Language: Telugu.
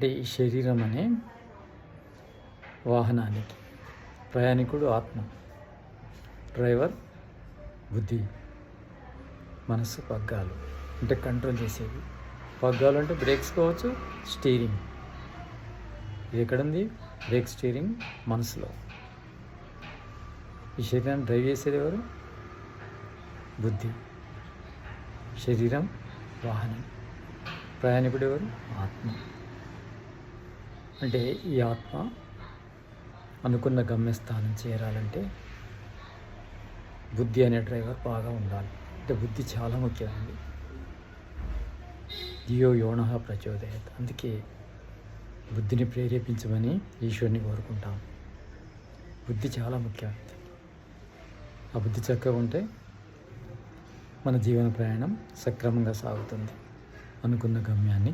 అంటే ఈ శరీరం అనే వాహనానికి ప్రయాణికుడు ఆత్మ, డ్రైవర్ బుద్ధి, మనసు పగ్గాలు అంటే కంట్రోల్ చేసేది. పగ్గాలు అంటే బ్రేక్స్ కావచ్చు, స్టీరింగ్. ఇది ఎక్కడుంది? బ్రేక్ స్టీరింగ్ మనసులో. ఈ శరీరాన్ని డ్రైవ్ చేసేది ఎవరు? బుద్ధి. శరీరం వాహనం, ప్రయాణికుడు ఎవరు? ఆత్మ. అంటే ఈ ఆత్మ అనుకున్న గమ్యస్థానం చేరాలంటే బుద్ధి అనే డ్రైవర్ బాగా ఉండాలి. అంటే బుద్ధి చాలా ముఖ్యమైనది. ధియో యోనః ప్రచోదయాత్. అందుకే బుద్ధిని ప్రేరేపించమని ఈశ్వరుని కోరుకుంటాం. బుద్ధి చాలా ముఖ్యమైనది. ఆ బుద్ధి చక్కగా ఉంటే మన జీవన ప్రయాణం సక్రమంగా సాగుతుంది. అనుకున్న గమ్యాన్ని